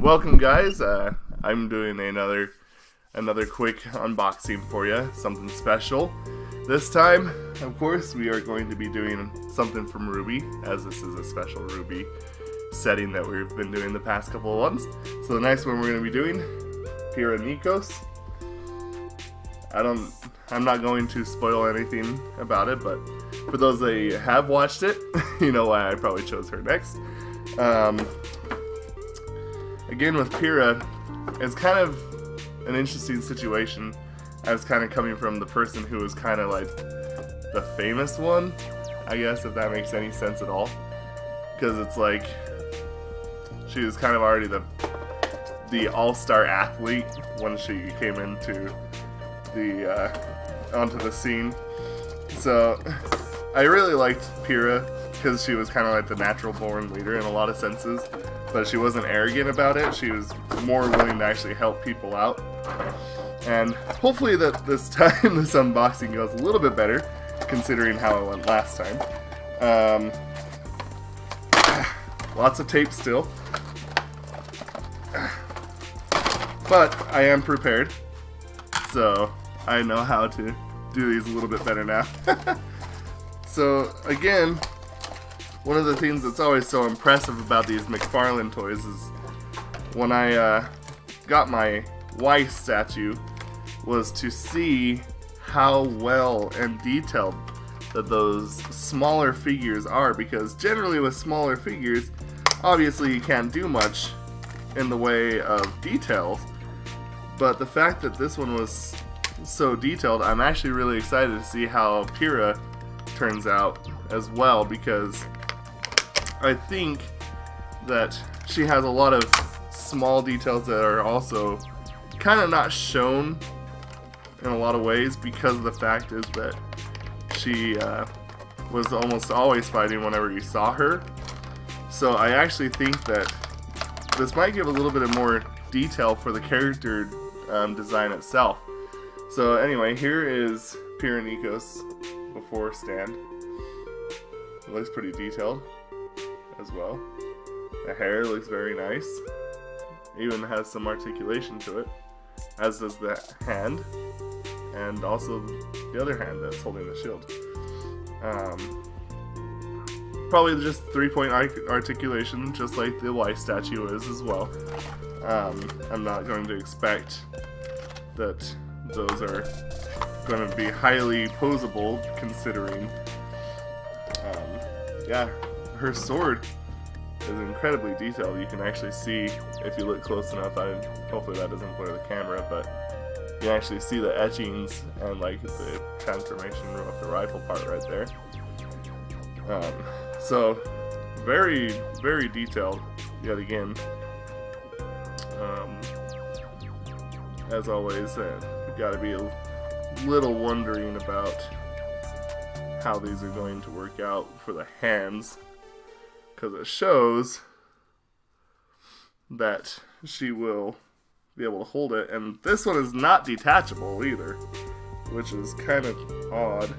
welcome guys. I'm doing another quick unboxing for you, something special. This time, of course, we are going to be doing something from Rwby, as this is a special Rwby setting that we've been doing the past couple of ones. So the next one we're going to be doing, Phyrra Nikos. I'm not going to spoil anything about it, but for those that have watched it, you know why I probably chose her next. Again, with Phyrra, it's kind of an interesting situation. I was kind of coming from the person who was kind of like the famous one, I guess, if that makes any sense at all. Because it's like she was kind of already the all-star athlete when she came into onto the scene. So I really liked Phyrra because she was kind of like the natural-born leader in a lot of senses, but she wasn't arrogant about it. She was more willing to actually help people out. And hopefully that this time this unboxing goes a little bit better, considering how it went last time. Lots of tape still, but I am prepared, so I know how to do these a little bit better now. So again, one of the things that's always so impressive about these McFarlane toys is when I got my wife statue, was to see how well and detailed that those smaller figures are, because generally with smaller figures, obviously you can't do much in the way of details, but the fact that this one was so detailed, I'm actually really excited to see how Phyrra turns out as well, because I think that she has a lot of small details that are also kind of not shown in a lot of ways, because the fact is that she was almost always fighting whenever you saw her. So I actually think that this might give a little bit of more detail for the character design itself. So anyway, here is Phyrra Nikos before stand. It looks pretty detailed as well. The hair looks very nice. Even has some articulation to it, as does the hand, and also the other hand that's holding the shield. Probably just 3-point articulation, just like the wife statue is as well. I'm not going to expect that those are going to be highly posable, considering, yeah, her sword is incredibly detailed. You can actually see, if you look close enough, hopefully that doesn't blur the camera, but you actually see the etchings and like the transformation of the rifle part right there. So very, very detailed yet again. As always, gotta be a little wondering about how these are going to work out for the hands, because it shows that she will be able to hold it, and this one is not detachable either, which is kind of odd.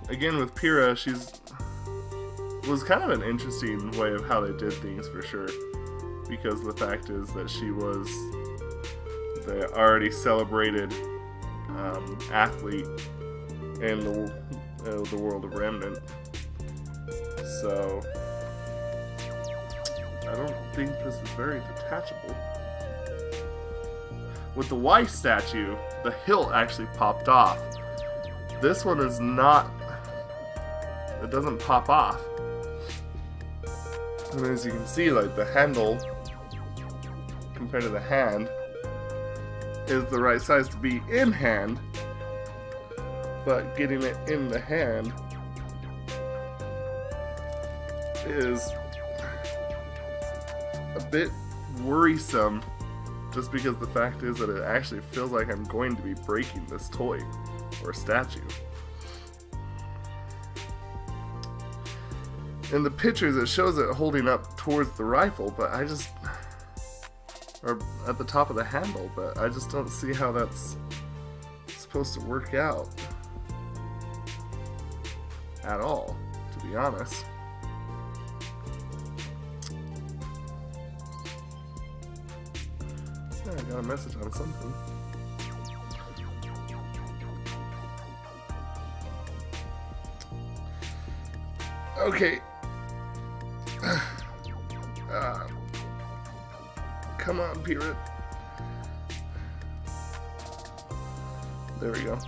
Again, with Phyrra, was kind of an interesting way of how they did things for sure, because the fact is that she was the already celebrated athlete in the world of Remnant. So I don't think this is very detachable. With the wife statue, the hilt actually popped off. This one is not. It doesn't pop off. And as you can see, like the handle compared to the hand is the right size to be in hand, but getting it in the hand is a bit worrisome, just because the fact is that it actually feels like I'm going to be breaking this toy or statue. In the pictures it shows it holding up towards the rifle, but or at the top of the handle, but I just don't see how that's supposed to work out at all, to be honest. Yeah, I got a message on something. Okay. Come on, Phyrra. There we go.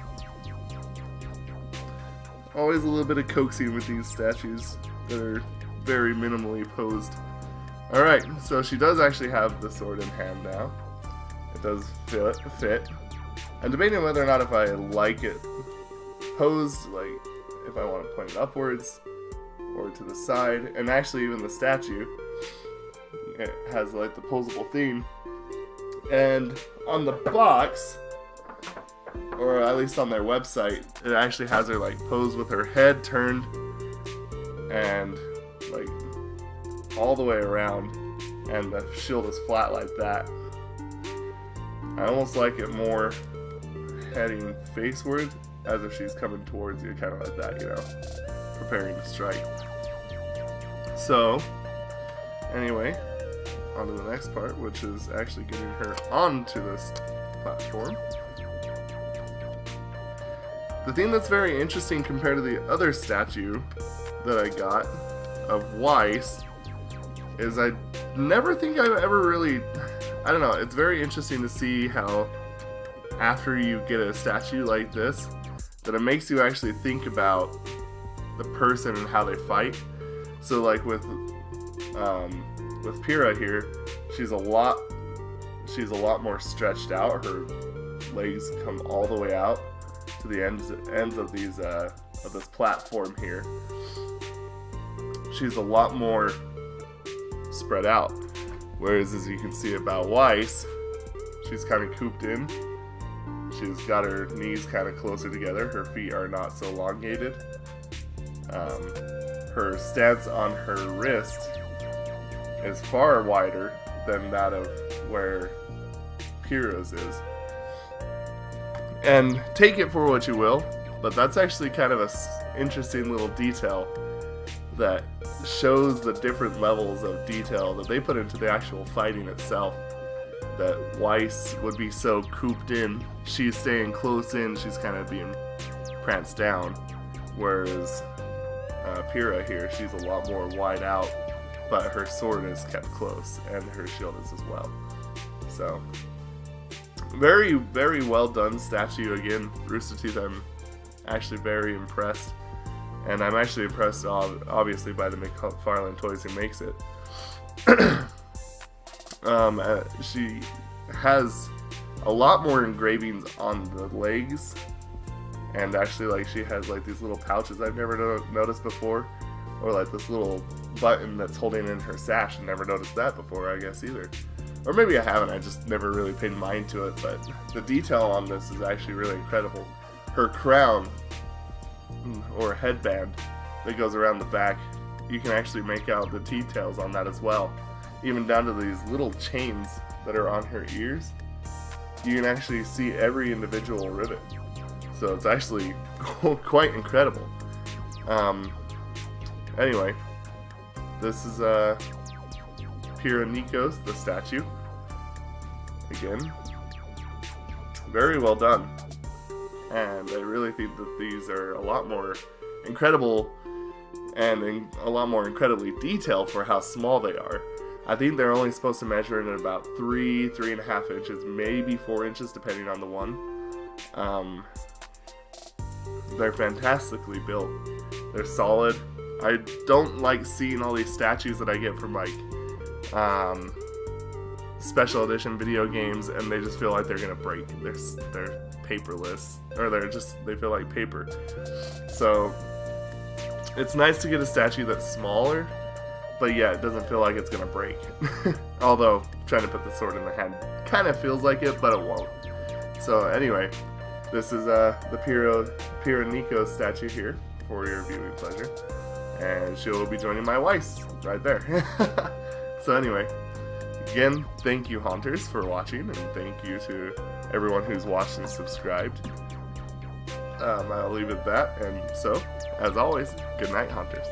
Always a little bit of coaxing with these statues that are very minimally posed. Alright, so she does actually have the sword in hand now. It does fit. I'm debating whether or not if I like it posed, like if I want to point it upwards or to the side. And actually even the statue, it has like the posable theme. And on the box, or at least on their website, it actually has her like posed with her head turned and like all the way around, and the shield is flat like that. I almost like it more heading faceward, as if she's coming towards you, kind of like that, you know, preparing to strike. So, anyway, on to the next part, which is actually getting her onto this platform. The thing that's very interesting compared to the other statue that I got of Weiss is I never think I've ever really, I don't know, it's very interesting to see how after you get a statue like this, that it makes you actually think about the person and how they fight. So like with Phyrra here, she's a lot more stretched out. Her legs come all the way out to the ends of these of this platform here. She's a lot more spread out, whereas as you can see about Weiss, she's kind of cooped in. She's got her knees kind of closer together. Her feet are not so elongated. Her stance on her wrist is far wider than that of where Phyrra's is. And take it for what you will, but that's actually kind of a interesting little detail that shows the different levels of detail that they put into the actual fighting itself. That Weiss would be so cooped in, she's staying close in, she's kind of being pranced down, whereas Phyrra here, she's a lot more wide out, but her sword is kept close, and her shield is as well. So, very, very well done statue. Again, Rooster Teeth, I'm actually very impressed. And I'm actually impressed, obviously, by the McFarlane Toys who makes it. She has a lot more engravings on the legs. And actually, like, she has, like, these little pouches I've never noticed before. Or, like, this little button that's holding in her sash. I never noticed that before, I guess, either. Or maybe I haven't, I just never really paid mind to it. But the detail on this is actually really incredible. Her crown, or headband, that goes around the back, you can actually make out the details on that as well. Even down to these little chains that are on her ears. You can actually see every individual rivet. So it's actually quite incredible. Anyway, this is Phyrra Nikos, the statue. Again, very well done. And I really think that these are a lot more incredible and a lot more incredibly detailed for how small they are. I think they're only supposed to measure in about 3.5 inches, maybe 4 inches, depending on the one. They're fantastically built. They're solid. I don't like seeing all these statues that I get from like special edition video games, and they just feel like they're gonna break. They're paperless, or they feel like paper. So it's nice to get a statue that's smaller, but yeah, it doesn't feel like it's gonna break. Although trying to put the sword in the hand kind of feels like it, but it won't. So anyway, this is the Phyrra Nikos statue here for your viewing pleasure, and she'll be joining my Weiss right there. So anyway, again, thank you Haunters for watching, and thank you to everyone who's watched and subscribed. I'll leave it at that. And so, as always, good night, hunters.